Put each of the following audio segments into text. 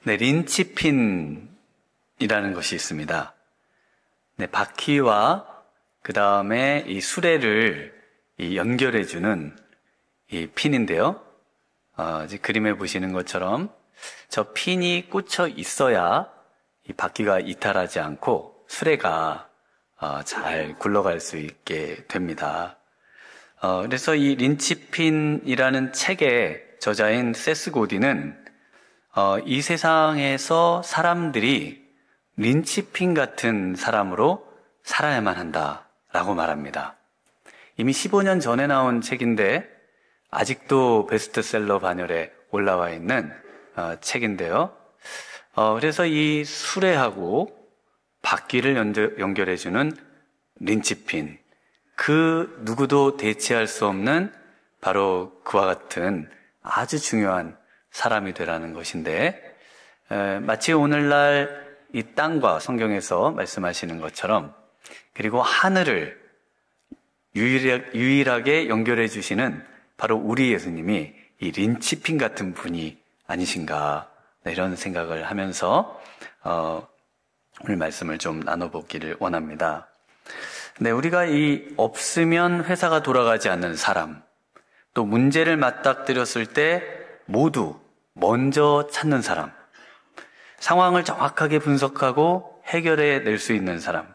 네, 린치핀이라는 것이 있습니다. 네, 바퀴와 그 다음에 이 수레를 연결해주는 이 핀인데요. 이제 그림에 보시는 것처럼 저 핀이 꽂혀 있어야 이 바퀴가 이탈하지 않고 수레가 잘 굴러갈 수 있게 됩니다. 그래서 이 린치핀이라는 책의 저자인 세스 고딘은 이 세상에서 사람들이 린치핀 같은 사람으로 살아야만 한다라고 말합니다. 이미 15년 전에 나온 책인데 아직도 베스트셀러 반열에 올라와 있는 책인데요. 그래서 이 수레하고 바퀴를 연결해주는 린치핀, 그 누구도 대체할 수 없는 바로 그와 같은 아주 중요한 사람이 되라는 것인데, 마치 오늘날 이 땅과 성경에서 말씀하시는 것처럼, 그리고 하늘을 유일하게 연결해 주시는 바로 우리 예수님이 이 린치핀 같은 분이 아니신가, 이런 생각을 하면서 오늘 말씀을 좀 나눠보기를 원합니다. 네, 우리가 이 없으면 회사가 돌아가지 않는 사람, 또 문제를 맞닥뜨렸을 때 모두 먼저 찾는 사람, 상황을 정확하게 분석하고 해결해 낼 수 있는 사람,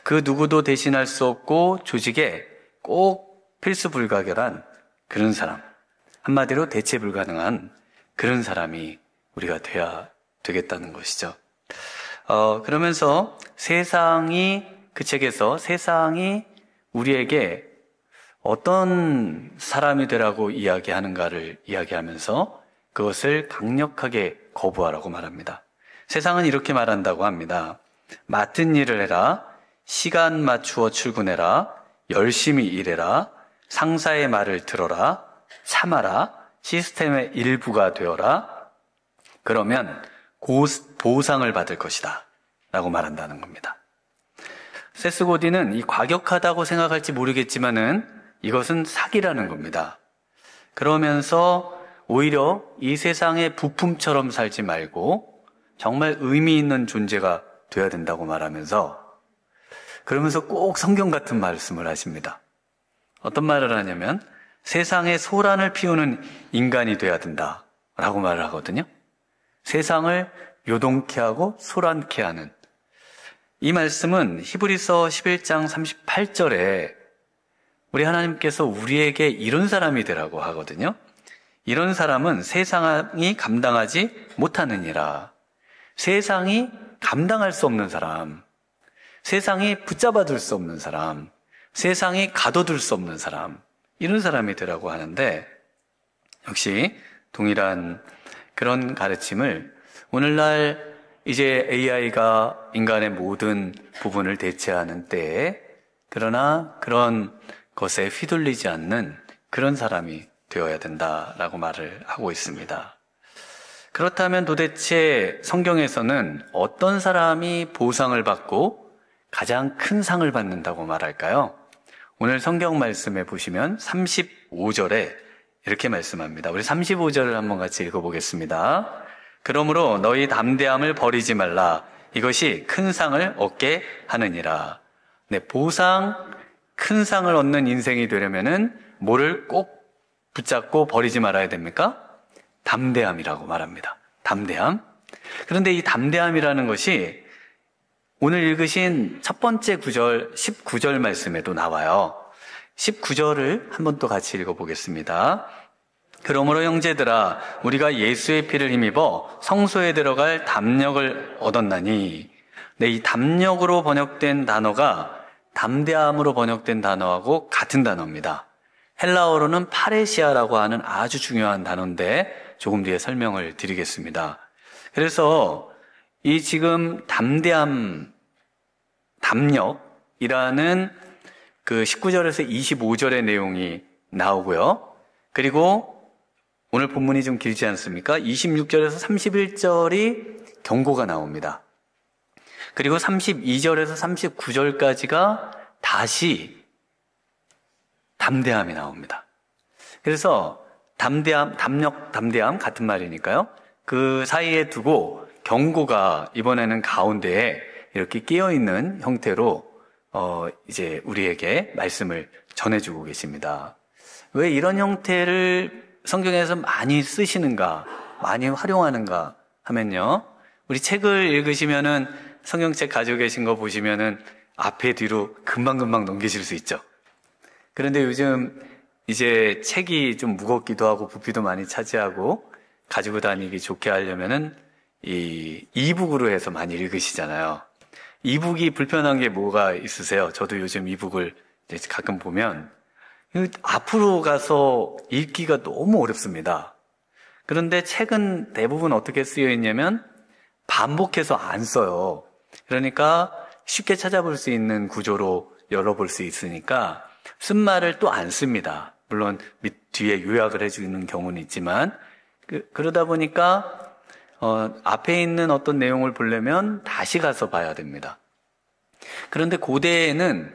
그 누구도 대신할 수 없고 조직에 꼭 필수 불가결한 그런 사람, 한마디로 대체 불가능한 그런 사람이 우리가 돼야 되겠다는 것이죠. 그러면서 그 책에서 세상이 우리에게 어떤 사람이 되라고 이야기하는가를 이야기하면서 그것을 강력하게 거부하라고 말합니다. 세상은 이렇게 말한다고 합니다. 맡은 일을 해라, 시간 맞추어 출근해라, 열심히 일해라, 상사의 말을 들어라, 참아라, 시스템의 일부가 되어라, 그러면 보상을 받을 것이다 라고 말한다는 겁니다. 세스 고딘은 이 과격하다고 생각할지 모르겠지만은 이것은 사기라는 겁니다. 그러면서 오히려 이 세상의 부품처럼 살지 말고 정말 의미 있는 존재가 되어야 된다고 말하면서, 그러면서 꼭 성경 같은 말씀을 하십니다. 어떤 말을 하냐면 세상에 소란을 피우는 인간이 되어야 된다라고 말을 하거든요. 세상을 요동케 하고 소란케 하는, 이 말씀은 히브리서 11장 38절에 우리 하나님께서 우리에게 이런 사람이 되라고 하거든요. 이런 사람은 세상이 감당하지 못하느니라. 세상이 감당할 수 없는 사람, 세상이 붙잡아둘 수 없는 사람, 세상이 가둬둘 수 없는 사람, 이런 사람이 되라고 하는데, 역시 동일한 그런 가르침을 오늘날 이제 AI가 인간의 모든 부분을 대체하는 때에, 그러나 그런 것에 휘둘리지 않는 그런 사람이 되어야 된다라고 말을 하고 있습니다. 그렇다면 도대체 성경에서는 어떤 사람이 보상을 받고 가장 큰 상을 받는다고 말할까요? 오늘 성경 말씀에 보시면 35절에 이렇게 말씀합니다. 우리 35절을 한번 같이 읽어보겠습니다. 그러므로 너희 담대함을 버리지 말라. 이것이 큰 상을 얻게 하느니라. 네, 보상, 큰 상을 얻는 인생이 되려면은 뭐를 꼭 붙잡고 버리지 말아야 됩니까? 담대함이라고 말합니다. 담대함. 그런데 이 담대함이라는 것이 오늘 읽으신 첫 번째 구절, 19절 말씀에도 나와요. 19절을 한번 또 같이 읽어보겠습니다. 그러므로 형제들아, 우리가 예수의 피를 힘입어 성소에 들어갈 담력을 얻었나니. 네, 이 담력으로 번역된 단어가 담대함으로 번역된 단어하고 같은 단어입니다. 헬라어로는 파레시아라고 하는 아주 중요한 단어인데 조금 뒤에 설명을 드리겠습니다. 그래서 이 지금 담력이라는 그 19절에서 25절의 내용이 나오고요. 그리고 오늘 본문이 좀 길지 않습니까? 26절에서 31절이 경고가 나옵니다. 그리고 32절에서 39절까지가 다시 담대함이 나옵니다. 그래서 담대함 같은 말이니까요. 그 사이에 두고 경고가 이번에는 가운데에 이렇게 끼어있는 형태로 이제 우리에게 말씀을 전해주고 계십니다. 왜 이런 형태를 성경에서 많이 쓰시는가, 많이 활용하는가 하면요. 우리 책을 읽으시면은 성경책 가지고 계신 거 보시면은 앞에 뒤로 금방금방 넘기실 수 있죠. 그런데 요즘 이제 책이 좀 무겁기도 하고 부피도 많이 차지하고 가지고 다니기 좋게 하려면은 이 이북으로 해서 많이 읽으시잖아요. 이북이 불편한 게 뭐가 있으세요? 저도 요즘 이북을 이제 가끔 보면 앞으로 가서 읽기가 너무 어렵습니다. 그런데 책은 대부분 어떻게 쓰여 있냐면 반복해서 안 써요. 그러니까 쉽게 찾아볼 수 있는 구조로 열어볼 수 있으니까 쓴말을 또 안 씁니다. 물론 뒤에 요약을 해주는 경우는 있지만 그러다 보니까 앞에 있는 어떤 내용을 보려면 다시 가서 봐야 됩니다. 그런데 고대에는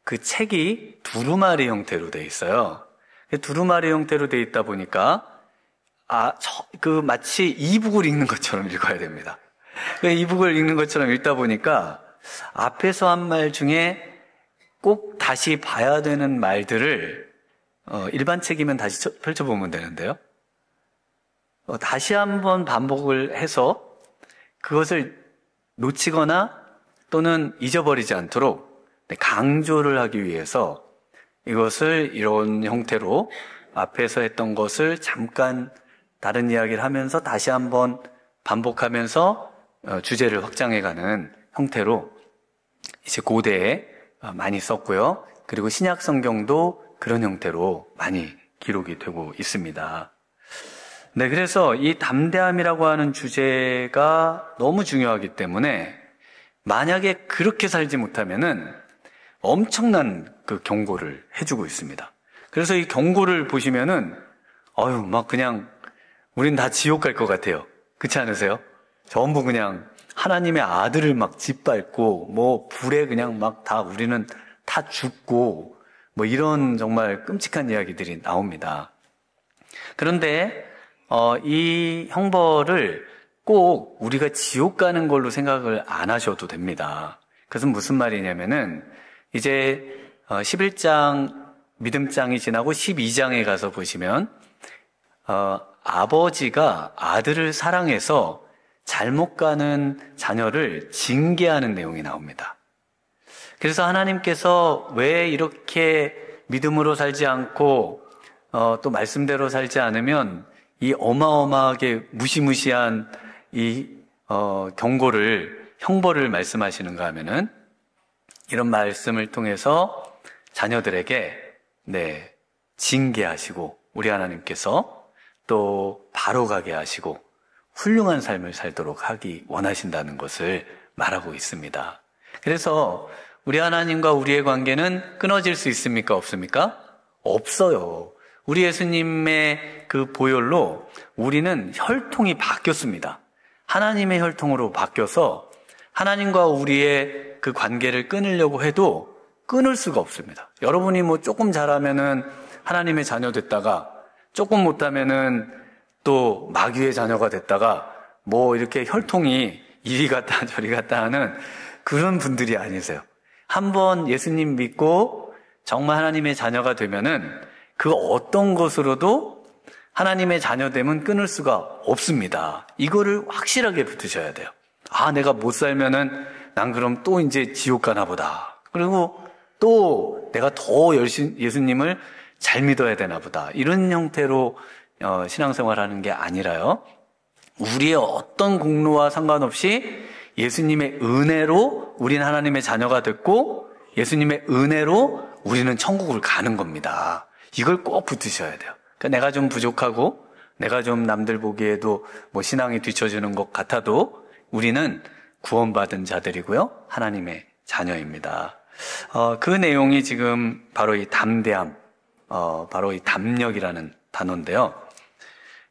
그 책이 두루마리 형태로 돼 있어요. 두루마리 형태로 돼 있다 보니까 마치 이북을 읽는 것처럼 읽어야 됩니다. 이북을 읽는 것처럼 읽다 보니까 앞에서 한 말 중에 꼭 다시 봐야 되는 말들을 일반 책이면 다시 펼쳐보면 되는데요. 다시 한번 반복을 해서 그것을 놓치거나 또는 잊어버리지 않도록 강조를 하기 위해서 이것을 이런 형태로 앞에서 했던 것을 잠깐 다른 이야기를 하면서 다시 한번 반복하면서 주제를 확장해가는 형태로 이제 고대에 많이 썼고요. 그리고 신약 성경도 그런 형태로 많이 기록이 되고 있습니다. 네, 그래서 이 담대함이라고 하는 주제가 너무 중요하기 때문에 만약에 그렇게 살지 못하면은 엄청난 그 경고를 해주고 있습니다. 그래서 이 경고를 보시면은 막 그냥 우린 다 지옥 갈 것 같아요. 그렇지 않으세요? 전부 그냥 하나님의 아들을 막 짓밟고 뭐 불에 그냥 막 다 우리는 다 죽고 뭐 이런 정말 끔찍한 이야기들이 나옵니다. 그런데 이 형벌을 꼭 우리가 지옥 가는 걸로 생각을 안 하셔도 됩니다. 그것은 무슨 말이냐면은 이제 11장 믿음장이 지나고 12장에 가서 보시면 아버지가 아들을 사랑해서 잘못 가는 자녀를 징계하는 내용이 나옵니다. 그래서 하나님께서 왜 이렇게 믿음으로 살지 않고 또 말씀대로 살지 않으면 이 어마어마하게 무시무시한 이 경고를 형벌을 말씀하시는가 하면은 이런 말씀을 통해서 자녀들에게 징계하시고 우리 하나님께서 또 바로 가게 하시고 훌륭한 삶을 살도록 하기 원하신다는 것을 말하고 있습니다. 그래서 우리 하나님과 우리의 관계는 끊어질 수 있습니까? 없습니까? 없어요. 우리 예수님의 그 보혈로 우리는 혈통이 바뀌었습니다. 하나님의 혈통으로 바뀌어서 하나님과 우리의 그 관계를 끊으려고 해도 끊을 수가 없습니다. 여러분이 뭐 조금 잘하면은 하나님의 자녀 됐다가 조금 못하면은 또 마귀의 자녀가 됐다가 뭐 이렇게 혈통이 이리 갔다 저리 갔다 하는 그런 분들이 아니세요. 한번 예수님 믿고 정말 하나님의 자녀가 되면은 그 어떤 것으로도 하나님의 자녀됨은 끊을 수가 없습니다. 이거를 확실하게 붙으셔야 돼요. 내가 못 살면은 난 그럼 또 이제 지옥 가나 보다. 그리고 또 내가 더 열심히 예수님을 잘 믿어야 되나 보다. 이런 형태로 신앙생활하는 게 아니라요. 우리의 어떤 공로와 상관없이 예수님의 은혜로 우리는 하나님의 자녀가 됐고 예수님의 은혜로 우리는 천국을 가는 겁니다. 이걸 꼭 붙으셔야 돼요. 그러니까 내가 좀 부족하고 내가 좀 남들 보기에도 뭐 신앙이 뒤처지는 것 같아도 우리는 구원받은 자들이고요. 하나님의 자녀입니다. 그 내용이 지금 바로 이 담대함, 바로 이 담력이라는 단어인데요.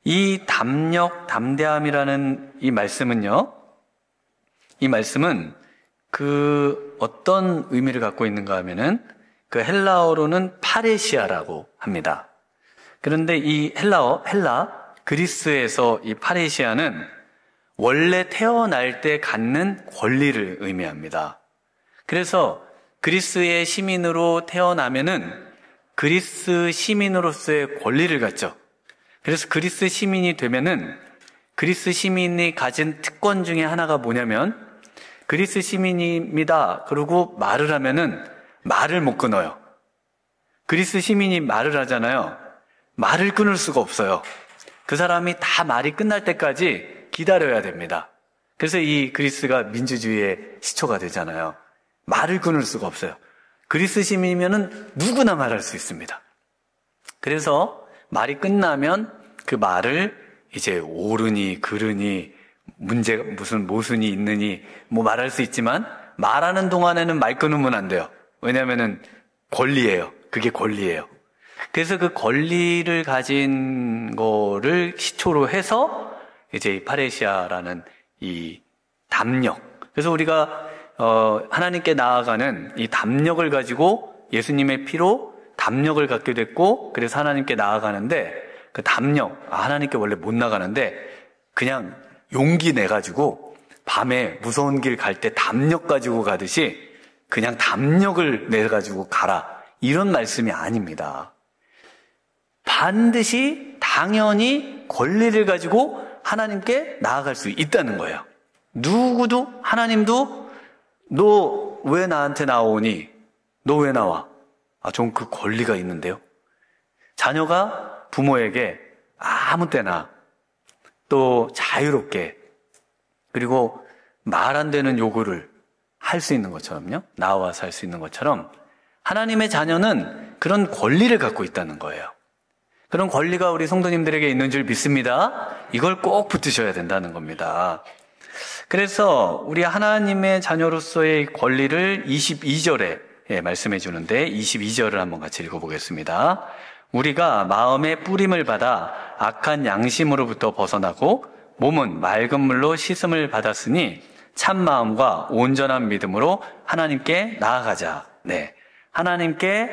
이 담력, 담대함이라는 이 말씀은요. 이 말씀은 그 어떤 의미를 갖고 있는가 하면은 그 헬라어로는 파레시아라고 합니다. 그런데 이 헬라 그리스에서 이 파레시아는 원래 태어날 때 갖는 권리를 의미합니다. 그래서 그리스의 시민으로 태어나면은 그리스 시민으로서의 권리를 갖죠. 그래서 그리스 시민이 되면은 그리스 시민이 가진 특권 중에 하나가 뭐냐면 그리스 시민입니다. 그리고 말을 하면은 말을 못 끊어요. 그리스 시민이 말을 하잖아요. 말을 끊을 수가 없어요. 그 사람이 다 말이 끝날 때까지 기다려야 됩니다. 그래서 이 그리스가 민주주의의 시초가 되잖아요. 말을 끊을 수가 없어요. 그리스 시민이면은 누구나 말할 수 있습니다. 그래서 말이 끝나면 그 말을 이제 옳으니 그르니 문제가 무슨 모순이 있느니 뭐 말할 수 있지만 말하는 동안에는 말 끊으면 안 돼요. 왜냐하면은 권리예요. 그게 권리예요. 그래서 그 권리를 가진 거를 시초로 해서 이제 이 파레시아라는 이 담력. 그래서 우리가 하나님께 나아가는 이 담력을 가지고 예수님의 피로 담력을 갖게 됐고, 그래서 하나님께 나아가는데 그 담력, 하나님께 원래 못 나가는데 그냥 용기 내가지고 밤에 무서운 길 갈 때 담력 가지고 가듯이 그냥 담력을 내가지고 가라. 이런 말씀이 아닙니다. 반드시 당연히 권리를 가지고 하나님께 나아갈 수 있다는 거예요. 누구도, 하나님도 너 왜 나한테 나오니? 너 왜 나와? 전 그 권리가 있는데요. 자녀가 부모에게 아무 때나 또 자유롭게 그리고 말 안 되는 요구를 할 수 있는 것처럼요. 나와서 할 수 있는 것처럼 하나님의 자녀는 그런 권리를 갖고 있다는 거예요. 그런 권리가 우리 성도님들에게 있는 줄 믿습니다. 이걸 꼭 붙드셔야 된다는 겁니다. 그래서 우리 하나님의 자녀로서의 권리를 22절에 말씀해 주는데 22절을 한번 같이 읽어보겠습니다. 우리가 마음의 뿌림을 받아 악한 양심으로부터 벗어나고 몸은 맑은 물로 씻음을 받았으니 참 마음과 온전한 믿음으로 하나님께 나아가자. 네, 하나님께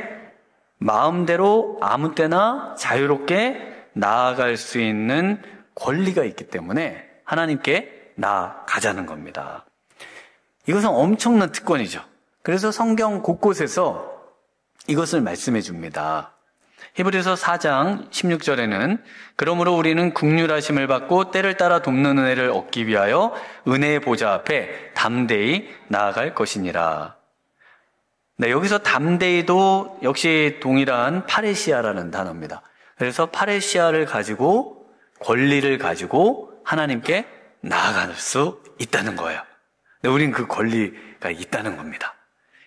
마음대로 아무 때나 자유롭게 나아갈 수 있는 권리가 있기 때문에 하나님께 나아가자는 겁니다. 이것은 엄청난 특권이죠. 그래서 성경 곳곳에서 이것을 말씀해 줍니다. 히브리서 4장 16절에는 그러므로 우리는 긍휼하심을 받고 때를 따라 돕는 은혜를 얻기 위하여 은혜의 보좌 앞에 담대히 나아갈 것이니라. 네, 여기서 담대히도 역시 동일한 파레시아라는 단어입니다. 그래서 파레시아를 가지고 권리를 가지고 하나님께 나아갈 수 있다는 거예요. 네, 우린 그 권리가 있다는 겁니다.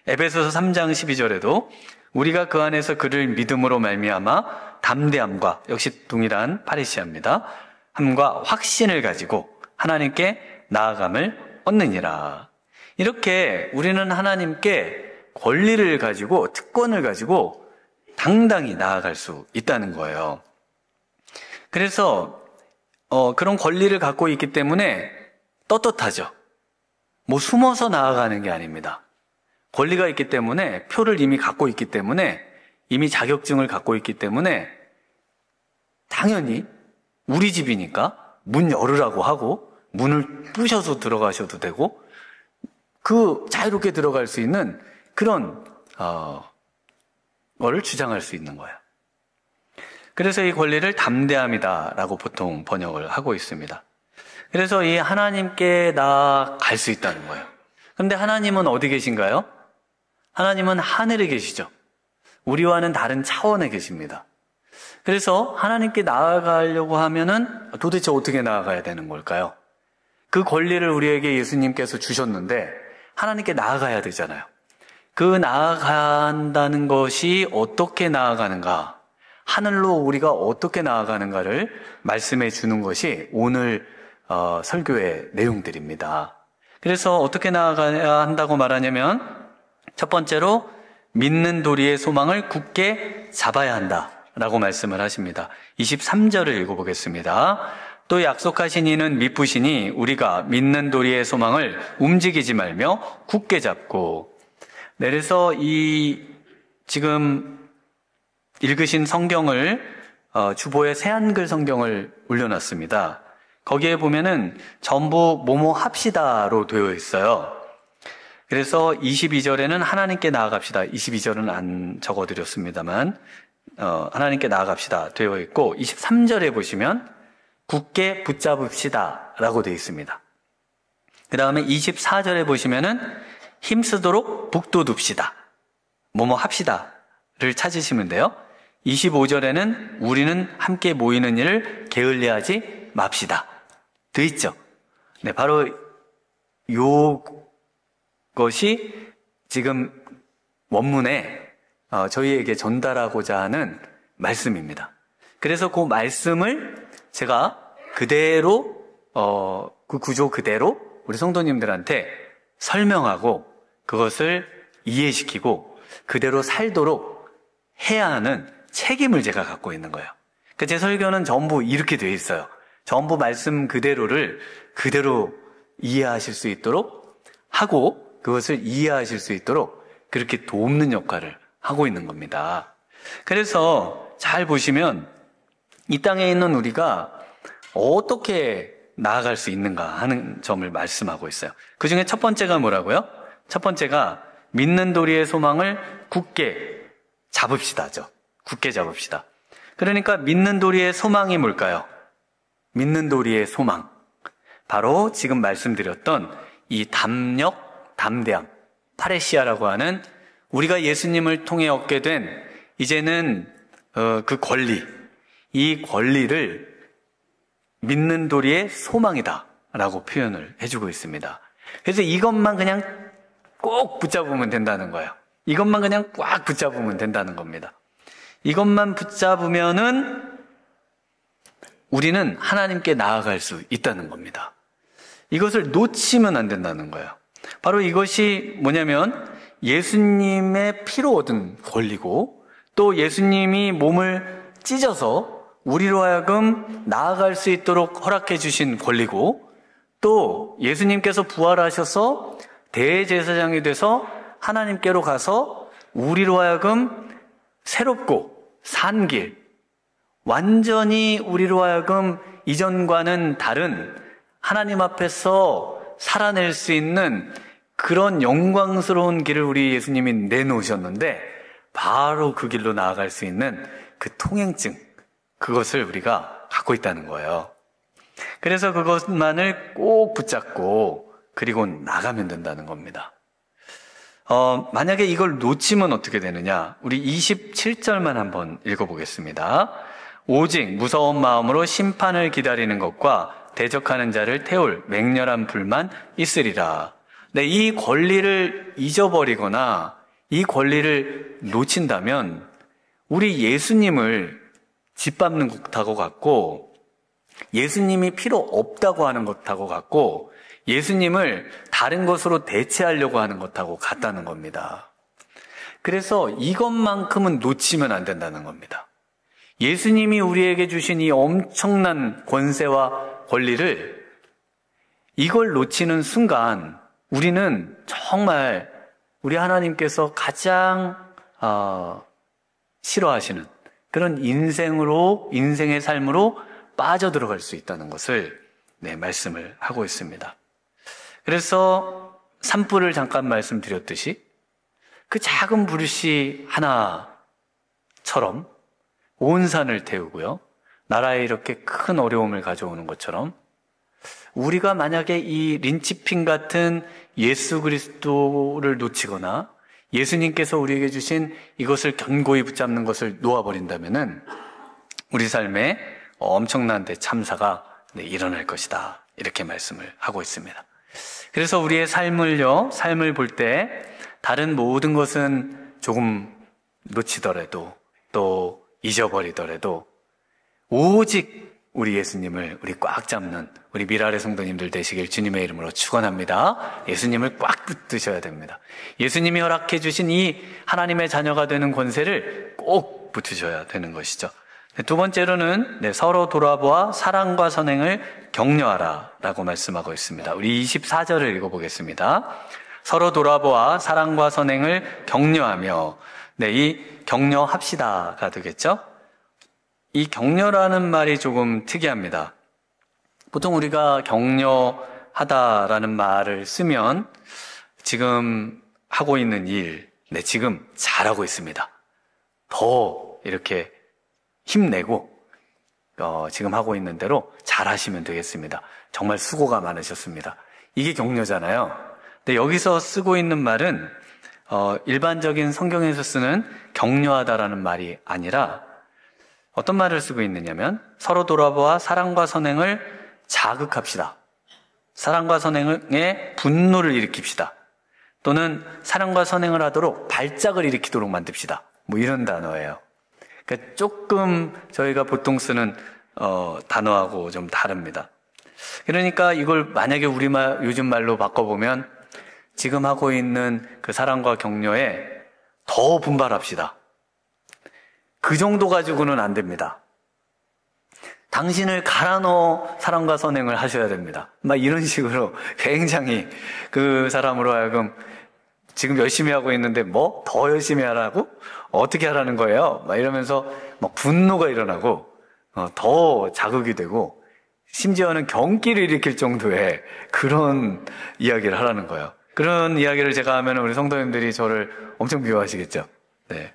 에베소서 3장 12절에도 우리가 그 안에서 그를 믿음으로 말미암아 담대함과 역시 동일한 파레시아입니다. 함과 확신을 가지고 하나님께 나아감을 얻느니라. 이렇게 우리는 하나님께 권리를 가지고 특권을 가지고 당당히 나아갈 수 있다는 거예요. 그래서 그런 권리를 갖고 있기 때문에 떳떳하죠. 뭐 숨어서 나아가는 게 아닙니다. 권리가 있기 때문에 표를 이미 갖고 있기 때문에 이미 자격증을 갖고 있기 때문에 당연히 우리 집이니까 문 열으라고 하고 문을 부셔서 들어가셔도 되고 그 자유롭게 들어갈 수 있는 그런 거를 주장할 수 있는 거예요. 그래서 이 권리를 담대함이다라고 보통 번역을 하고 있습니다. 그래서 이 하나님께 나아갈 수 있다는 거예요. 그런데 하나님은 어디 계신가요? 하나님은 하늘에 계시죠. 우리와는 다른 차원에 계십니다. 그래서 하나님께 나아가려고 하면은 도대체 어떻게 나아가야 되는 걸까요? 그 권리를 우리에게 예수님께서 주셨는데 하나님께 나아가야 되잖아요. 그 나아간다는 것이 어떻게 나아가는가, 하늘로 우리가 어떻게 나아가는가를 말씀해 주는 것이 오늘 설교의 내용들입니다. 그래서 어떻게 나아가야 한다고 말하냐면 첫 번째로 믿는 도리의 소망을 굳게 잡아야 한다라고 말씀을 하십니다. 23절을 읽어보겠습니다. 또 약속하신 이는 미쁘시니 우리가 믿는 도리의 소망을 움직이지 말며 굳게 잡고. 네, 그래서 이 지금 읽으신 성경을 주보에 새한글 성경을 올려놨습니다. 거기에 보면은 전부 뭐뭐 합시다로 되어 있어요. 그래서 22절에는 하나님께 나아갑시다. 22절은 안 적어드렸습니다만 하나님께 나아갑시다 되어 있고, 23절에 보시면 굳게 붙잡읍시다 라고 되어 있습니다. 그 다음에 24절에 보시면은 힘쓰도록 북돋읍시다, 뭐뭐 합시다를 찾으시면 돼요. 25절에는 우리는 함께 모이는 일을 게을리하지 맙시다 되어 있죠. 네, 바로 요것이 지금 원문에 저희에게 전달하고자 하는 말씀입니다. 그래서 그 말씀을 제가 그대로 그 구조 그대로 우리 성도님들한테 설명하고 그것을 이해시키고 그대로 살도록 해야 하는 책임을 제가 갖고 있는 거예요. 그러니까 제 설교는 전부 이렇게 되어 있어요. 전부 말씀 그대로를 그대로 이해하실 수 있도록 하고 그것을 이해하실 수 있도록 그렇게 돕는 역할을 하고 있는 겁니다. 그래서 잘 보시면 이 땅에 있는 우리가 어떻게 나아갈 수 있는가 하는 점을 말씀하고 있어요. 그 중에 첫 번째가 뭐라고요? 첫 번째가 믿는 도리의 소망을 굳게 잡읍시다죠. 굳게 잡읍시다. 그러니까 믿는 도리의 소망이 뭘까요? 믿는 도리의 소망. 바로 지금 말씀드렸던 이 담력, 담대함, 파레시아라고 하는 우리가 예수님을 통해 얻게 된 이제는 그 권리, 이 권리를 믿는 도리의 소망이다 라고 표현을 해주고 있습니다. 그래서 이것만 그냥 꼭 붙잡으면 된다는 거예요. 이것만 그냥 꽉 붙잡으면 된다는 겁니다. 이것만 붙잡으면은 우리는 하나님께 나아갈 수 있다는 겁니다. 이것을 놓치면 안 된다는 거예요. 바로 이것이 뭐냐면 예수님의 피로 얻은 권리고, 또 예수님이 몸을 찢어서 우리로 하여금 나아갈 수 있도록 허락해 주신 권리고, 또 예수님께서 부활하셔서 대제사장이 돼서 하나님께로 가서 우리로 하여금 새롭고 산 길, 완전히 우리로 하여금 이전과는 다른 하나님 앞에서 살아낼 수 있는 그런 영광스러운 길을 우리 예수님이 내놓으셨는데, 바로 그 길로 나아갈 수 있는 그 통행증, 그것을 우리가 갖고 있다는 거예요. 그래서 그것만을 꼭 붙잡고 그리고 나가면 된다는 겁니다. 만약에 이걸 놓치면 어떻게 되느냐? 우리 27절만 한번 읽어보겠습니다. 오직 무서운 마음으로 심판을 기다리는 것과 대적하는 자를 태울 맹렬한 불만 있으리라. 네, 이 권리를 잊어버리거나 이 권리를 놓친다면 우리 예수님을 짓밟는 것하고 같고, 예수님이 필요 없다고 하는 것하고 같고, 예수님을 다른 것으로 대체하려고 하는 것하고 같다는 겁니다. 그래서 이것만큼은 놓치면 안 된다는 겁니다. 예수님이 우리에게 주신 이 엄청난 권세와 권리를, 이걸 놓치는 순간 우리는 정말 우리 하나님께서 가장 싫어하시는 그런 인생의 삶으로 빠져들어갈 수 있다는 것을 말씀을 하고 있습니다. 그래서 산불을 잠깐 말씀드렸듯이 그 작은 불씨 하나처럼 온 산을 태우고요, 나라에 이렇게 큰 어려움을 가져오는 것처럼, 우리가 만약에 이 린치핀 같은 예수 그리스도를 놓치거나 예수님께서 우리에게 주신 이것을 견고히 붙잡는 것을 놓아버린다면은 우리 삶에 엄청난 대참사가 일어날 것이다, 이렇게 말씀을 하고 있습니다. 그래서 우리의 삶을 볼 때 다른 모든 것은 조금 놓치더라도 또 잊어버리더라도 오직 우리 예수님을 우리 꽉 잡는 우리 미라레 성도님들 되시길 주님의 이름으로 축원합니다. 예수님을 꽉 붙드셔야 됩니다. 예수님이 허락해 주신 이 하나님의 자녀가 되는 권세를 꼭 붙으셔야 되는 것이죠. 두 번째로는 서로 돌아보아 사랑과 선행을 격려하라 라고 말씀하고 있습니다. 우리 24절을 읽어보겠습니다. 서로 돌아보아 사랑과 선행을 격려하며, 이 격려합시다가 되겠죠. 이 격려라는 말이 조금 특이합니다. 보통 우리가 격려하다라는 말을 쓰면 지금 하고 있는 일, 지금 잘하고 있습니다. 더 이렇게 힘내고 지금 하고 있는 대로 잘하시면 되겠습니다. 정말 수고가 많으셨습니다. 이게 격려잖아요. 근데 여기서 쓰고 있는 말은 일반적인 성경에서 쓰는 격려하다라는 말이 아니라 어떤 말을 쓰고 있느냐면 서로 돌아보아 사랑과 선행을 자극합시다. 사랑과 선행에 분노를 일으킵시다. 또는 사랑과 선행을 하도록 발작을 일으키도록 만듭시다. 뭐 이런 단어예요. 그러니까 조금 저희가 보통 쓰는 단어하고 좀 다릅니다. 그러니까 이걸 만약에 우리말 요즘 말로 바꿔보면 지금 하고 있는 그 사랑과 격려에 더 분발합시다. 그 정도 가지고는 안 됩니다. 당신을 갈아 넣어 사랑과 선행을 하셔야 됩니다. 막 이런 식으로 굉장히 그 사람으로 하여금 지금 열심히 하고 있는데 뭐 더 열심히 하라고? 어떻게 하라는 거예요? 막 이러면서 막 분노가 일어나고 더 자극이 되고 심지어는 경기를 일으킬 정도의 그런 이야기를 하라는 거예요. 그런 이야기를 제가 하면 우리 성도님들이 저를 엄청 미워하시겠죠. 네.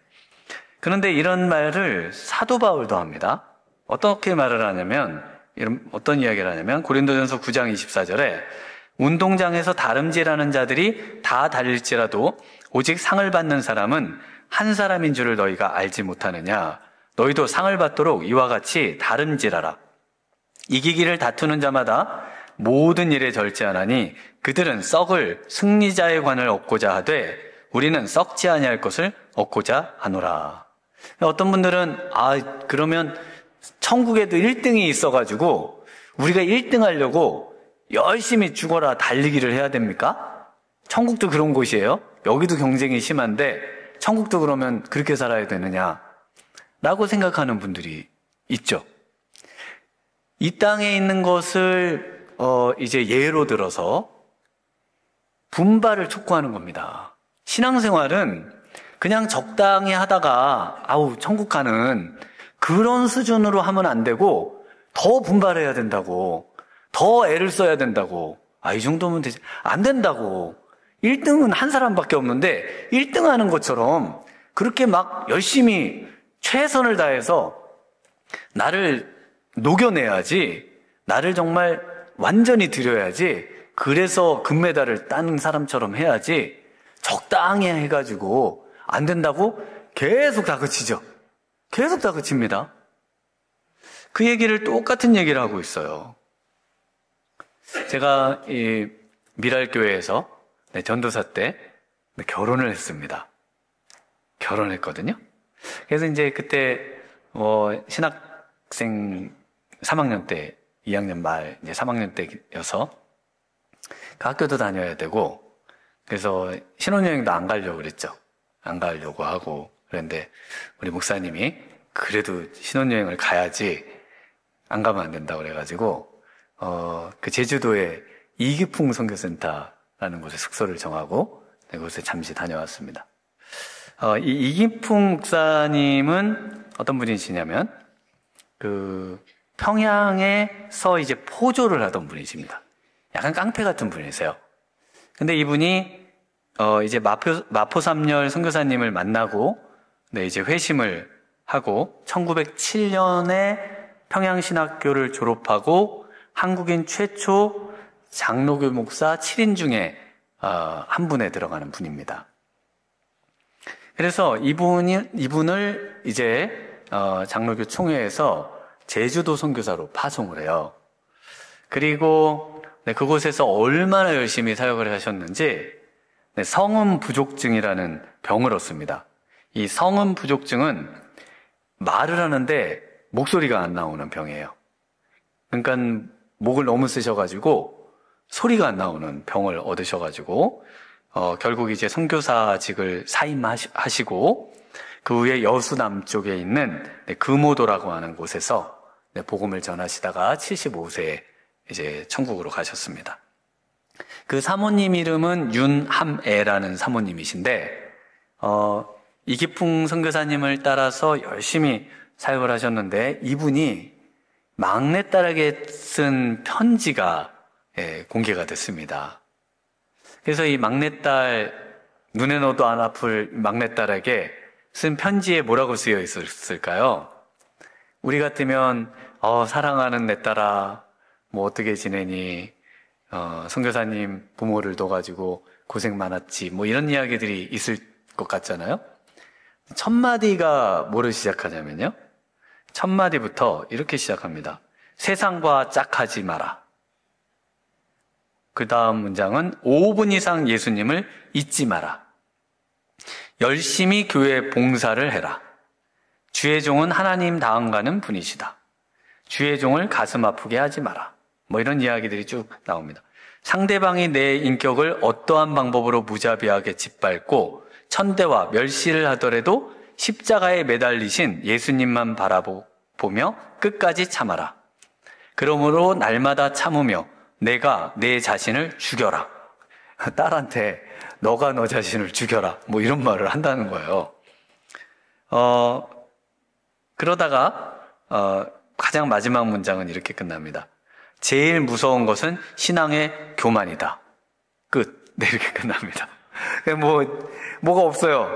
그런데 이런 말을 사도 바울도 합니다. 어떻게 말을 하냐면 어떤 이야기를 하냐면 고린도전서 9장 24절에 운동장에서 다름질하는 자들이 다 달릴지라도 오직 상을 받는 사람은 한 사람인 줄을 너희가 알지 못하느냐. 너희도 상을 받도록 이와 같이 다름질하라. 이기기를 다투는 자마다 모든 일에 절제하나니 그들은 썩을 승리자의 관을 얻고자 하되 우리는 썩지 아니할 것을 얻고자 하노라. 어떤 분들은 그러면 천국에도 1등이 있어가지고 우리가 1등 하려고 열심히 죽어라 달리기를 해야 됩니까? 천국도 그런 곳이에요. 여기도 경쟁이 심한데 천국도 그러면 그렇게 살아야 되느냐 라고 생각하는 분들이 있죠. 이 땅에 있는 것을 이제 예로 들어서 분발을 촉구하는 겁니다. 신앙생활은 그냥 적당히 하다가 천국 가는 그런 수준으로 하면 안 되고 더 분발해야 된다고, 더 애를 써야 된다고. 이 정도면 되지. 안 된다고. 1등은 한 사람밖에 없는데 1등 하는 것처럼 그렇게 막 열심히 최선을 다해서 나를 녹여내야지, 나를 정말 완전히 들여야지, 그래서 금메달을 따는 사람처럼 해야지, 적당히 해가지고 안 된다고 계속 다그치죠. 계속 다그칩니다. 그 얘기를 똑같은 얘기를 하고 있어요. 제가 이 미랄교회에서 전도사 때 결혼을 했습니다. 결혼했거든요. 그래서 이제 그때 신학생 3학년 때, 2학년 말 이제 3학년 때여서 그 학교도 다녀야 되고, 그래서 신혼여행도 안 가려고 그랬죠. 안 가려고 하고 그랬는데 우리 목사님이 그래도 신혼여행을 가야지 안 가면 안 된다고 그래가지고 그 제주도에 이기풍 선교센터라는 곳에 숙소를 정하고 그곳에 잠시 다녀왔습니다. 이 이기풍 목사님은 어떤 분이시냐면 그 평양에서 이제 포교를 하던 분이십니다. 약간 깡패 같은 분이세요. 근데 이분이 이제 마포삼열 선교사님을 만나고 이제 회심을 하고 1907년에 평양신학교를 졸업하고 한국인 최초 장로교 목사 7인 중에 한 분에 들어가는 분입니다. 그래서 이분을 이제 장로교 총회에서 제주도 선교사로 파송을 해요. 그리고 그곳에서 얼마나 열심히 사역을 하셨는지 성음 부족증이라는 병을 얻습니다. 이 성음 부족증은 말을 하는데 목소리가 안 나오는 병이에요. 그러니까 목을 너무 쓰셔가지고 소리가 안 나오는 병을 얻으셔가지고 결국 이제 선교사직을 사임하시고 그 후에 여수 남쪽에 있는 금오도라고 하는 곳에서 복음을 전하시다가 75세에 이제 천국으로 가셨습니다. 그 사모님 이름은 윤함애라는 사모님이신데 이기풍 선교사님을 따라서 열심히 사역을 하셨는데 이분이 막내딸에게 쓴 편지가 공개가 됐습니다. 그래서 이 막내딸, 눈에 넣어도 안 아플 막내딸에게 쓴 편지에 뭐라고 쓰여 있었을까요? 우리 같으면 사랑하는 내 딸아, 뭐 어떻게 지내니? 선교사님 부모를 둬가지고 고생 많았지. 뭐 이런 이야기들이 있을 것 같잖아요. 첫 마디가 뭐를 시작하냐면요, 첫 마디부터 이렇게 시작합니다. 세상과 짝하지 마라. 그 다음 문장은 5분 이상 예수님을 잊지 마라. 열심히 교회 봉사를 해라. 주의 종은 하나님 다음가는 분이시다. 주의 종을 가슴 아프게 하지 마라. 뭐 이런 이야기들이 쭉 나옵니다. 상대방이 내 인격을 어떠한 방법으로 무자비하게 짓밟고 천대와 멸시를 하더라도 십자가에 매달리신 예수님만 바라보며 끝까지 참아라. 그러므로 날마다 참으며 내가 내 자신을 죽여라. 딸한테 너가 너 자신을 죽여라. 뭐 이런 말을 한다는 거예요. 그러다가 가장 마지막 문장은 이렇게 끝납니다. 제일 무서운 것은 신앙의 교만이다. 끝. 네, 이렇게 끝납니다. 뭐가 없어요.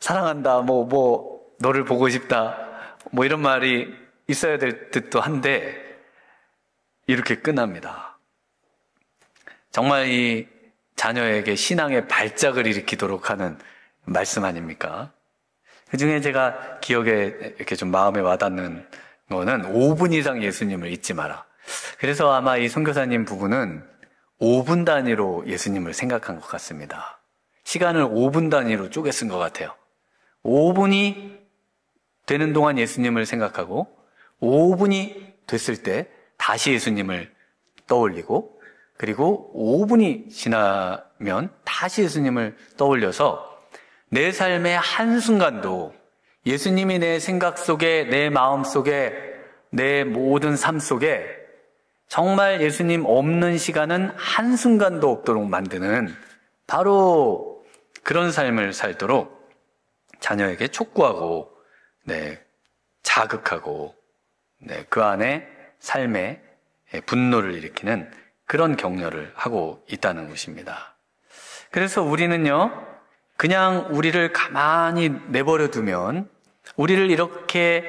사랑한다. 너를 보고 싶다. 뭐 이런 말이 있어야 될 듯도 한데, 이렇게 끝납니다. 정말 이 자녀에게 신앙의 발작을 일으키도록 하는 말씀 아닙니까? 그 중에 제가 기억에 이렇게 좀 마음에 와닿는 거는 5분 이상 예수님을 잊지 마라. 그래서 아마 이 선교사님 부부는 5분 단위로 예수님을 생각한 것 같습니다. 시간을 5분 단위로 쪼개 쓴 것 같아요. 5분이 되는 동안 예수님을 생각하고 5분이 됐을 때 다시 예수님을 떠올리고, 그리고 5분이 지나면 다시 예수님을 떠올려서 내 삶의 한순간도 예수님이 내 생각 속에, 내 마음 속에, 내 모든 삶 속에 정말 예수님 없는 시간은 한순간도 없도록 만드는 바로 그런 삶을 살도록 자녀에게 촉구하고, 자극하고, 그 안에 삶에 분노를 일으키는 그런 격려를 하고 있다는 것입니다. 그래서 우리는요, 그냥 우리를 가만히 내버려 두면, 우리를 이렇게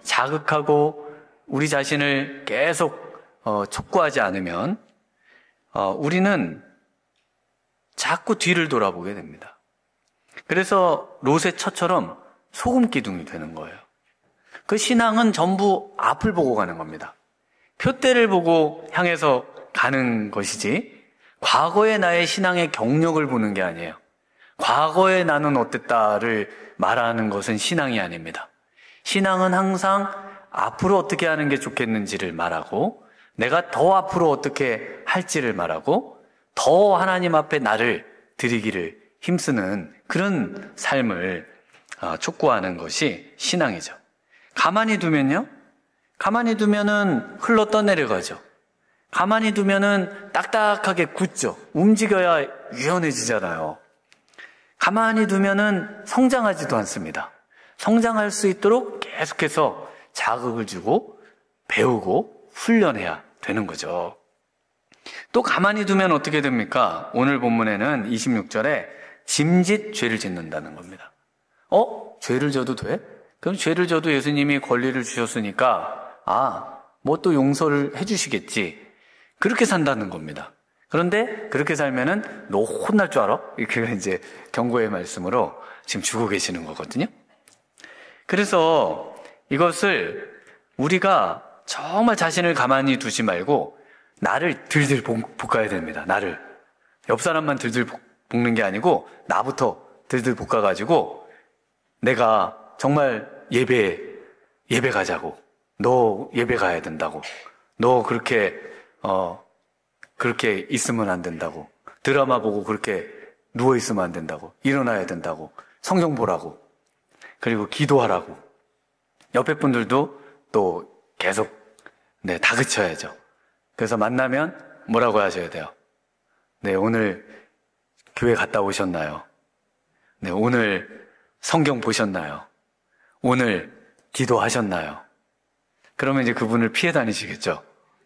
자극하고 우리 자신을 계속 촉구하지 않으면 우리는 자꾸 뒤를 돌아보게 됩니다. 그래서 롯의 처처럼 소금 기둥이 되는 거예요. 그 신앙은 전부 앞을 보고 가는 겁니다. 표대를 보고 향해서 가는 것이지, 과거의 나의 신앙의 경력을 보는 게 아니에요. 과거의 나는 어땠다를 말하는 것은 신앙이 아닙니다. 신앙은 항상 앞으로 어떻게 하는 게 좋겠는지를 말하고, 내가 더 앞으로 어떻게 할지를 말하고, 더 하나님 앞에 나를 드리기를 힘쓰는 그런 삶을 촉구하는 것이 신앙이죠. 가만히 두면요, 가만히 두면은 흘러 떠내려가죠. 가만히 두면은 딱딱하게 굳죠. 움직여야 유연해지잖아요. 가만히 두면은 성장하지도 않습니다. 성장할 수 있도록 계속해서 자극을 주고 배우고 훈련해야 되는 거죠. 또 가만히 두면 어떻게 됩니까? 오늘 본문에는 26절에 짐짓 죄를 짓는다는 겁니다. 죄를 져도 돼? 그럼 죄를 져도 예수님이 권리를 주셨으니까 뭐 또 용서를 해주시겠지. 그렇게 산다는 겁니다. 그런데 그렇게 살면은 너 혼날 줄 알아? 이렇게 이제 경고의 말씀으로 지금 주고 계시는 거거든요. 그래서 이것을 우리가 정말 자신을 가만히 두지 말고 나를 들들 볶아야 됩니다. 나를. 옆 사람만 들들 볶는 게 아니고 나부터 들들 볶아가지고 내가 정말 예배 가자고. 너 예배 가야 된다고. 너 그렇게 있으면 안 된다고. 드라마 보고 그렇게 누워 있으면 안 된다고. 일어나야 된다고. 성경 보라고. 그리고 기도하라고. 옆에 분들도 또 계속 다그쳐야죠. 그래서 만나면 뭐라고 하셔야 돼요? 오늘 교회 갔다 오셨나요? 오늘 성경 보셨나요? 오늘 기도하셨나요? 그러면 이제 그분을 피해 다니시겠죠.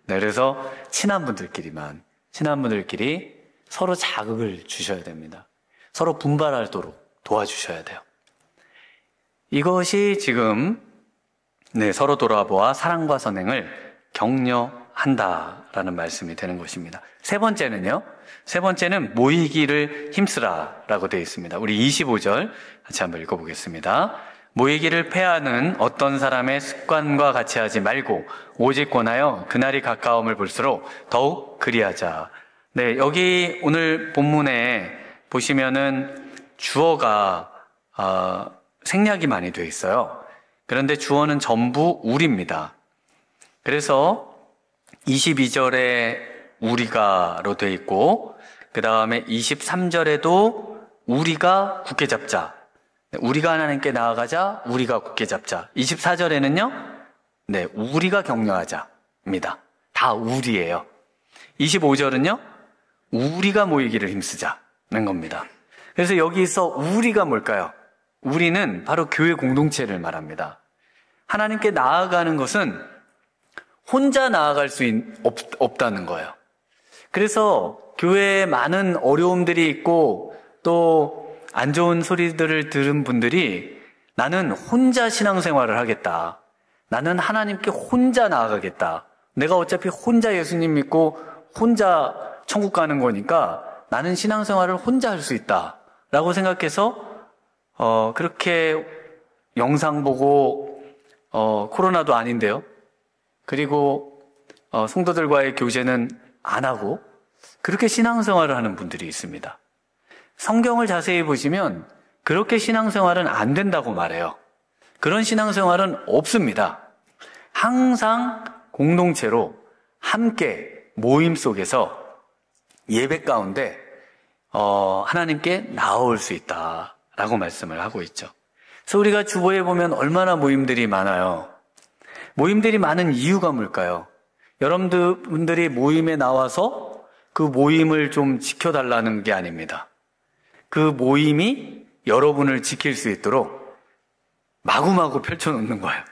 네, 그래서 친한 분들끼리 서로 자극을 주셔야 됩니다. 서로 분발하도록 도와주셔야 돼요. 이것이 지금 서로 돌아보아 사랑과 선행을 격려한다라는 말씀이 되는 것입니다. 세 번째는 모이기를 힘쓰라라고 되어 있습니다. 우리 25절 같이 한번 읽어보겠습니다. 모이기를 폐하는 어떤 사람의 습관과 같이 하지 말고 오직 권하여 그날이 가까움을 볼수록 더욱 그리하자. 네, 여기 오늘 본문에 보시면은 주어가 생략이 많이 되어 있어요. 그런데 주어는 전부 우리입니다. 그래서 22절에 우리가로 되어 있고 그 다음에 23절에도 우리가 굳게 잡자. 우리가 하나님께 나아가자. 우리가 굳게 잡자. 24절에는요. 네, 우리가 격려하자입니다. 다 우리예요. 25절은요. 우리가 모이기를 힘쓰자는 겁니다. 그래서 여기서 우리가 뭘까요? 우리는 바로 교회 공동체를 말합니다. 하나님께 나아가는 것은 혼자 나아갈 수 없다는 거예요. 그래서 교회에 많은 어려움들이 있고 또 안 좋은 소리들을 들은 분들이 나는 혼자 신앙생활을 하겠다. 나는 하나님께 혼자 나아가겠다. 내가 어차피 혼자 예수님 믿고 혼자 천국 가는 거니까 나는 신앙생활을 혼자 할 수 있다. 라고 생각해서 그렇게 영상 보고 코로나도 아닌데요. 그리고 성도들과의 교제는 안 하고 그렇게 신앙생활을 하는 분들이 있습니다. 성경을 자세히 보시면 그렇게 신앙생활은 안 된다고 말해요. 그런 신앙생활은 없습니다. 항상 공동체로 함께 모임 속에서 예배 가운데 하나님께 나아올 수 있다라고 말씀을 하고 있죠. 그래서 우리가 주보에 보면 얼마나 모임들이 많아요. 모임들이 많은 이유가 뭘까요? 여러분들이 모임에 나와서 그 모임을 좀 지켜달라는 게 아닙니다. 그 모임이 여러분을 지킬 수 있도록 마구마구 펼쳐놓는 거예요.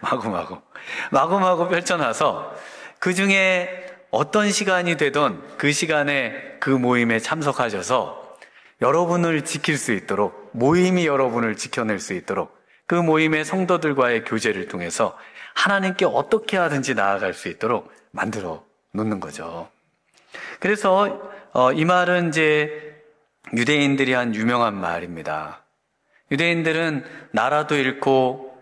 마구마구 펼쳐놔서 그 중에 어떤 시간이 되던 그 시간에 그 모임에 참석하셔서 여러분을 지킬 수 있도록, 모임이 여러분을 지켜낼 수 있도록 그 모임의 성도들과의 교제를 통해서 하나님께 어떻게 하든지 나아갈 수 있도록 만들어 놓는 거죠. 그래서 이 말은 이제 유대인들이 한 유명한 말입니다. 유대인들은 나라도 잃고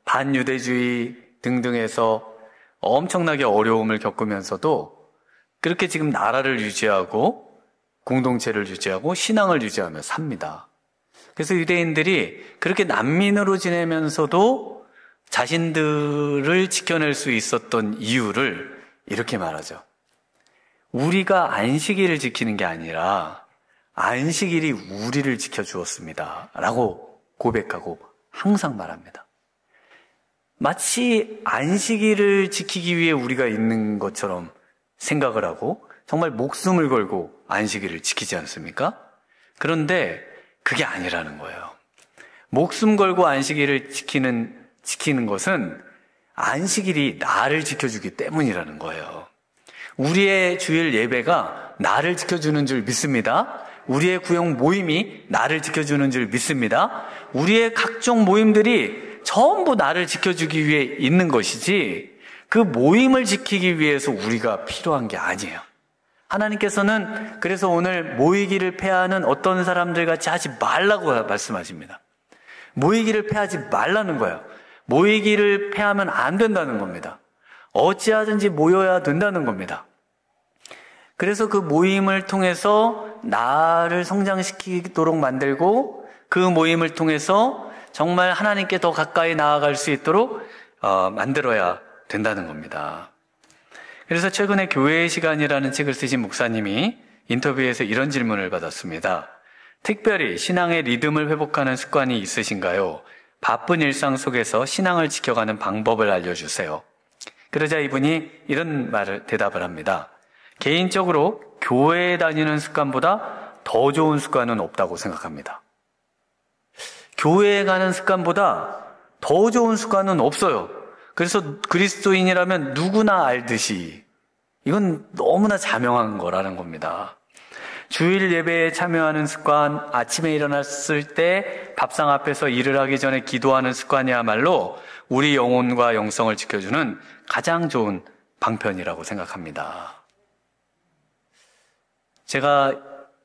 반유대주의 등등해서 엄청나게 어려움을 겪으면서도 그렇게 지금 나라를 유지하고 공동체를 유지하고 신앙을 유지하며 삽니다. 그래서 유대인들이 그렇게 난민으로 지내면서도 자신들을 지켜낼 수 있었던 이유를 이렇게 말하죠. 우리가 안식일을 지키는 게 아니라 안식일이 우리를 지켜주었습니다. 라고 고백하고 항상 말합니다. 마치 안식일을 지키기 위해 우리가 있는 것처럼 생각을 하고 정말 목숨을 걸고 안식일을 지키지 않습니까? 그런데 그게 아니라는 거예요. 목숨 걸고 안식일을 지키는 것은 안식일이 나를 지켜주기 때문이라는 거예요. 우리의 주일 예배가 나를 지켜주는 줄 믿습니다. 우리의 구역 모임이 나를 지켜주는 줄 믿습니다. 우리의 각종 모임들이 전부 나를 지켜주기 위해 있는 것이지 그 모임을 지키기 위해서 우리가 필요한 게 아니에요. 하나님께서는 그래서 오늘 모이기를 폐하는 어떤 사람들 같이 하지 말라고 말씀하십니다. 모이기를 폐하지 말라는 거예요. 모이기를 폐하면 안 된다는 겁니다. 어찌하든지 모여야 된다는 겁니다. 그래서 그 모임을 통해서 나를 성장시키도록 만들고 그 모임을 통해서 정말 하나님께 더 가까이 나아갈 수 있도록 만들어야 된다는 겁니다. 그래서 최근에 교회의 시간이라는 책을 쓰신 목사님이 인터뷰에서 이런 질문을 받았습니다. 특별히 신앙의 리듬을 회복하는 습관이 있으신가요? 바쁜 일상 속에서 신앙을 지켜가는 방법을 알려주세요. 그러자 이분이 이런 대답을 합니다. 개인적으로 교회에 다니는 습관보다 더 좋은 습관은 없다고 생각합니다. 교회에 가는 습관보다 더 좋은 습관은 없어요. 그래서 그리스도인이라면 누구나 알듯이 이건 너무나 자명한 거라는 겁니다. 주일 예배에 참여하는 습관, 아침에 일어났을 때 밥상 앞에서 일을 하기 전에 기도하는 습관이야말로 우리 영혼과 영성을 지켜주는 가장 좋은 방편이라고 생각합니다. 제가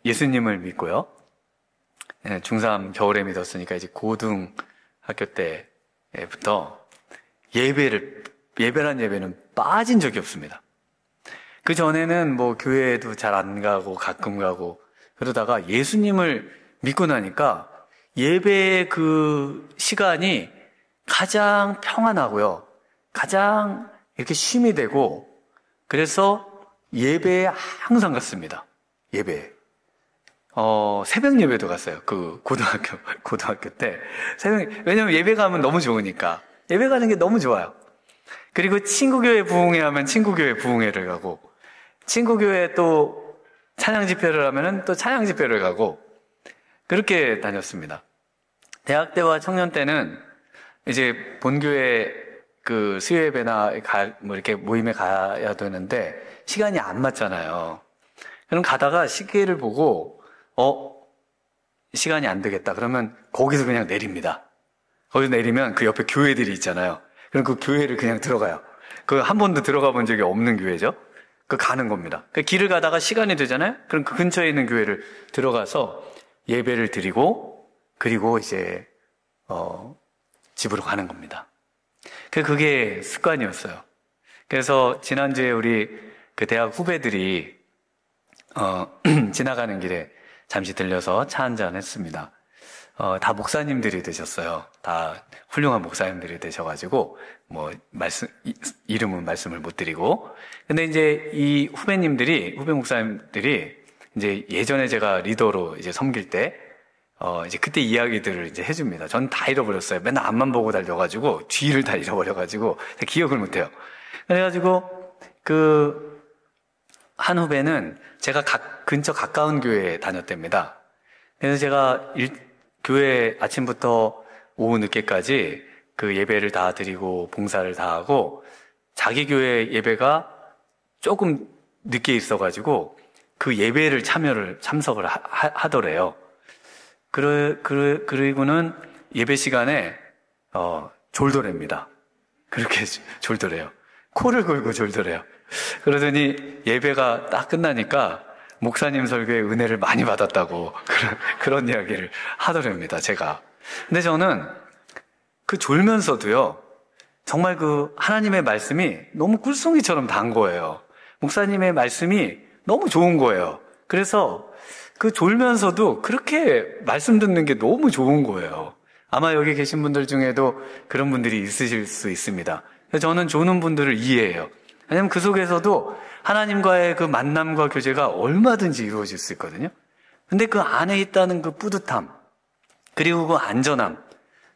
예수님을 믿고요. 중3 겨울에 믿었으니까 이제 고등학교 때부터 예배란 예배는 빠진 적이 없습니다. 그 전에는 뭐 교회에도 잘 안 가고 가끔 가고 그러다가 예수님을 믿고 나니까 예배의 그 시간이 가장 평안하고요. 가장 이렇게 쉼이 되고 그래서 예배에 항상 갔습니다. 예배에. 새벽 예배도 갔어요. 그 고등학교 때. 왜냐면 예배 가면 너무 좋으니까. 예배 가는 게 너무 좋아요. 그리고 친구교회 부흥회 하면 친구교회 부흥회를 가고, 친구교회 또 찬양 집회를 하면은 또 찬양 집회를 가고, 그렇게 다녔습니다. 대학 때와 청년 때는 이제 본교회 그 수요예배나 뭐 이렇게 모임에 가야 되는데, 시간이 안 맞잖아요. 그럼 가다가 시계를 보고, 시간이 안 되겠다. 그러면 거기서 그냥 내립니다. 거기서 내리면 그 옆에 교회들이 있잖아요. 그럼 그 교회를 그냥 들어가요. 그 한 번도 들어가 본 적이 없는 교회죠. 그 가는 겁니다. 그 길을 가다가 시간이 되잖아요. 그럼 그 근처에 있는 교회를 들어가서 예배를 드리고 그리고 이제 집으로 가는 겁니다. 그게 습관이었어요. 그래서 지난주에 우리 그 대학 후배들이 지나가는 길에 잠시 들려서 차 한잔 했습니다. 다 목사님들이 되셨어요. 다 훌륭한 목사님들이 되셔가지고, 이름은 말씀을 못 드리고. 근데 이제 이 후배 목사님들이, 이제 예전에 제가 리더로 이제 섬길 때, 이제 그때 이야기들을 이제 해줍니다. 전 다 잃어버렸어요. 맨날 앞만 보고 달려가지고, 뒤를 다 잃어버려가지고, 기억을 못해요. 그래가지고, 한 후배는 제가 근처 가까운 교회에 다녔답니다. 그래서 제가 교회 아침부터 오후 늦게까지 그 예배를 다 드리고 봉사를 다 하고 자기 교회 예배가 조금 늦게 있어가지고 그 예배를 참석을 하더래요. 그리고는 예배 시간에 졸더랍니다. 그렇게 졸더래요. 코를 골고 졸더래요. 그러더니 예배가 딱 끝나니까 목사님 설교에 은혜를 많이 받았다고 그런 이야기를 하더랍니다, 제가. 근데 저는 그 졸면서도요, 정말 그 하나님의 말씀이 너무 꿀송이처럼 단 거예요. 목사님의 말씀이 너무 좋은 거예요. 그래서 그 졸면서도 그렇게 말씀 듣는 게 너무 좋은 거예요. 아마 여기 계신 분들 중에도 그런 분들이 있으실 수 있습니다. 그래서 저는 조는 분들을 이해해요. 왜냐면 그 속에서도 하나님과의 그 만남과 교제가 얼마든지 이루어질 수 있거든요. 근데 그 안에 있다는 그 뿌듯함, 그리고 그 안전함,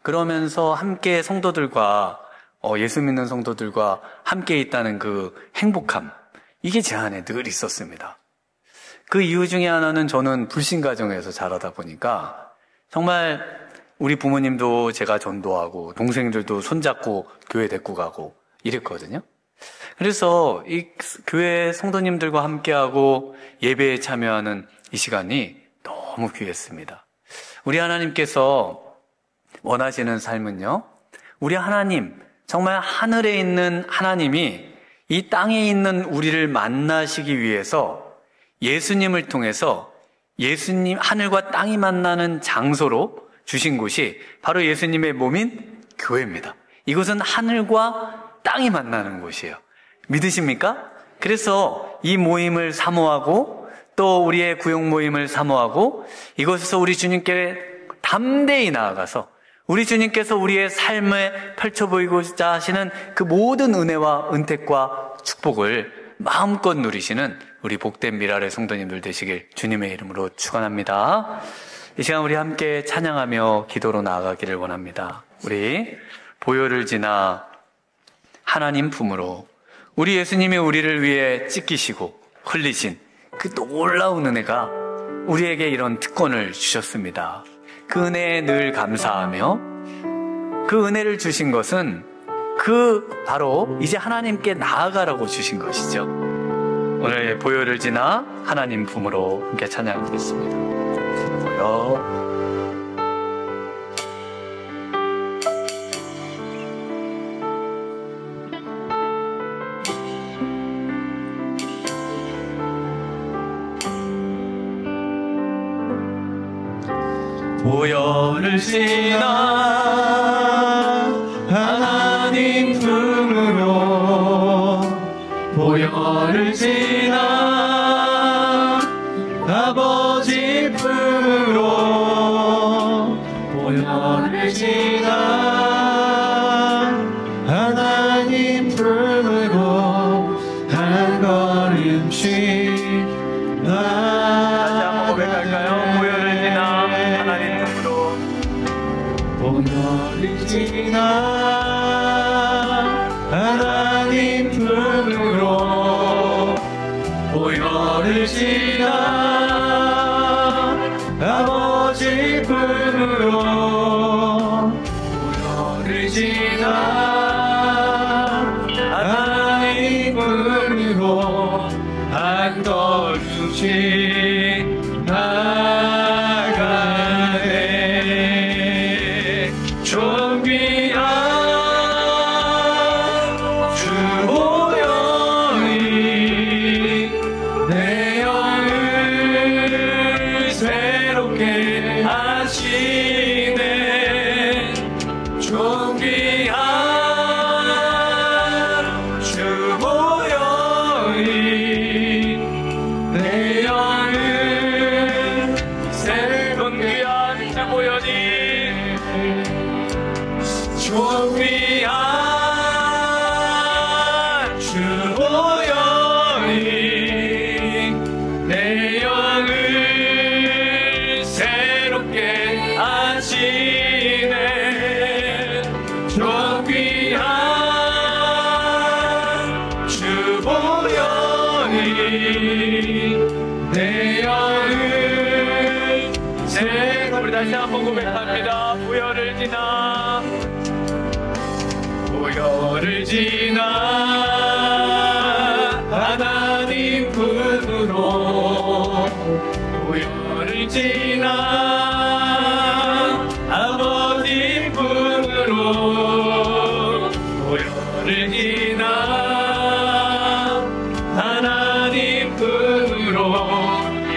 그러면서 함께 성도들과, 예수 믿는 성도들과 함께 있다는 그 행복함, 이게 제 안에 늘 있었습니다. 그 이유 중에 하나는 저는 불신 가정에서 자라다 보니까 정말 우리 부모님도 제가 전도하고 동생들도 손잡고 교회 데리고 가고 이랬거든요. 그래서 이 교회 성도님들과 함께하고 예배에 참여하는 이 시간이 너무 귀했습니다. 우리 하나님께서 원하시는 삶은요, 우리 하나님, 정말 하늘에 있는 하나님이 이 땅에 있는 우리를 만나시기 위해서 예수님을 통해서 예수님, 하늘과 땅이 만나는 장소로 주신 곳이 바로 예수님의 몸인 교회입니다. 이곳은 하늘과 땅이 만나는 곳이에요. 믿으십니까? 그래서 이 모임을 사모하고 또 우리의 구역 모임을 사모하고 이곳에서 우리 주님께 담대히 나아가서 우리 주님께서 우리의 삶을 펼쳐 보이고자 하시는 그 모든 은혜와 은택과 축복을 마음껏 누리시는 우리 복된 미랄의 성도님들 되시길 주님의 이름으로 축원합니다. 이 시간 우리 함께 찬양하며 기도로 나아가기를 원합니다. 우리 보혈을 지나 하나님 품으로 우리 예수님이 우리를 위해 찢기시고 흘리신 그 놀라운 은혜가 우리에게 이런 특권을 주셨습니다. 그 은혜에 늘 감사하며 그 은혜를 주신 것은 바로 이제 하나님께 나아가라고 주신 것이죠. 오늘 보혈을 지나 하나님 품으로 함께 찬양하겠습니다. 보혈. 보혈을 지나 하나님 품으로 보혈을 지나 아버지 품으로 보혈을 지나 하나님 품으로 한 걸음씩 다시 한번 고백할까요? 보혈을 지나 하나님 품으로 보혈을 지나 하나님 품으로 보혈을 지나 아버지 품으로 보혈을 지나 하나님 품으로 한 걸음씩 나가네. 존귀한 주 보혈이 내 영을 새롭게 하시네. 존귀한 주 보혈이 내 영을 새롭게 귀한 주 보혈이 존귀한 주 보혈이 내 영을 새롭게 하시네. 존귀한 주 보혈이 내 영을 새롭게. 우리 다시 한번 고백합니다. 보혈을 지나 보혈을 지나 하나님 품으로 보혈을 지나 아버지 품으로 보혈을 지나 하나님 품으로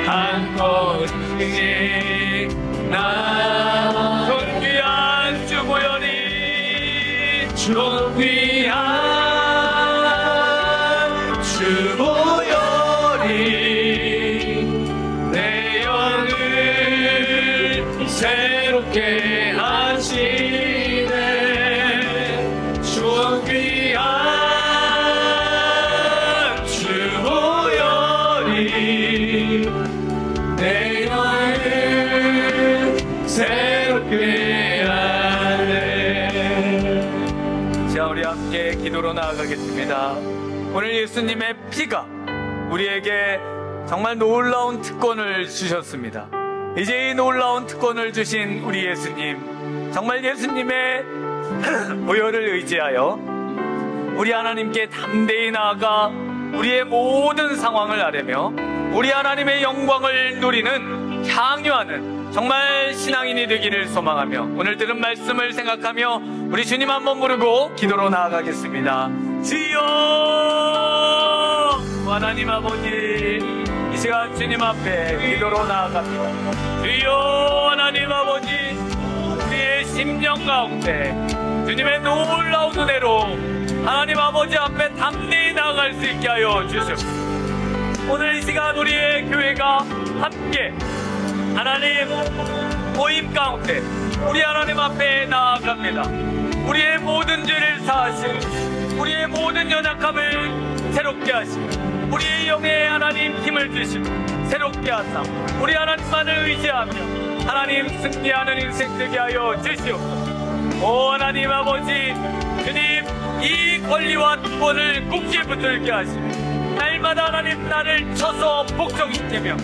한 걸음씩 나. 존귀한 주 보혈이 존귀한 주 보혈이 내 영을 새롭게 하시네. 존귀한 주 보혈이 내 영을 새롭게 하네. 자, 우리 함께 기도로 나아가겠습니다. 오늘 예수님의 피가 우리에게 정말 놀라운 특권을 주셨습니다. 이제 이 놀라운 특권을 주신 우리 예수님, 정말 예수님의 보혈을 의지하여 우리 하나님께 담대히 나아가 우리의 모든 상황을 아뢰며 우리 하나님의 영광을 누리는, 향유하는 정말 신앙인이 되기를 소망하며 오늘 들은 말씀을 생각하며 우리 주님 한번 부르고 기도로 나아가겠습니다. 주여 하나님 아버지, 이 시간 주님 앞에 기도로 나아갑니다. 주여 하나님 아버지, 우리의 심령 가운데 주님의 놀라운 은혜로 하나님 아버지 앞에 담대히 나아갈 수 있게 하여 주시옵소서. 오늘 이 시간 우리의 교회가 함께 하나님 모임 가운데 우리 하나님 앞에 나아갑니다. 우리의 모든 죄를 사하시고 우리의 모든 연약함을 새롭게 하시고 우리의 영에 하나님 힘을 주시고 새롭게 하사 우리 하나님만을 의지하며 하나님 승리하는 인생 되게 하여 주시옵소서. 오 하나님 아버지, 주님 이 권리와 특권을 굳게 붙들게 하시고 날마다 하나님 나를 쳐서 복종시키며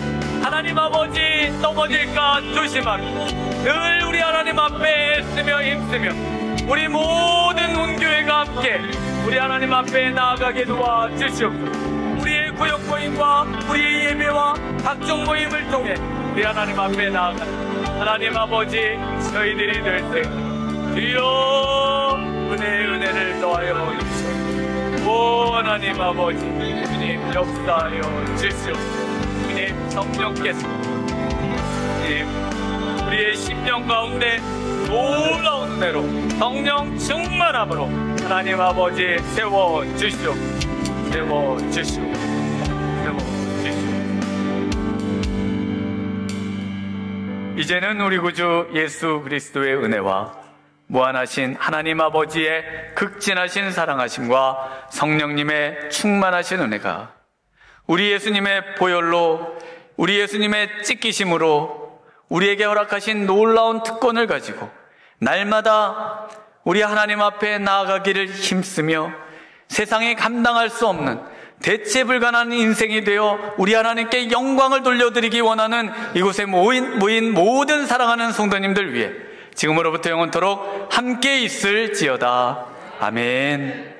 하나님 아버지 넘어질까 조심하며 늘 우리 하나님 앞에 애쓰며 힘쓰며 우리 모든 온교회가 함께 우리 하나님 앞에 나아가게 도와주시옵소서. 우리의 구역 모임과 우리의 예배와 각종 모임을 통해 우리 하나님 앞에 나아가는 하나님 아버지 저희들이 될 때 주여 은혜를 더하여 주시옵소서. 오 하나님 아버지 주님 역사하여 주시옵소서. 주님 성령께서 주님 우리의 심령 가운데 놀라운 은혜로 성령 충만함으로 하나님 아버지 세워주시옵소서. 세워주시옵소서. 이제는 우리 구주 예수 그리스도의 은혜와 무한하신 하나님 아버지의 극진하신 사랑하심과 성령님의 충만하신 은혜가 우리 예수님의 보혈로 우리 예수님의 찢기심으로 우리에게 허락하신 놀라운 특권을 가지고 날마다 우리 하나님 앞에 나아가기를 힘쓰며 세상에 감당할 수 없는 대체 불가능한 인생이 되어 우리 하나님께 영광을 돌려드리기 원하는 이곳에 모인 모든 사랑하는 성도님들 위해 지금으로부터 영원토록 함께 있을지어다. 아멘.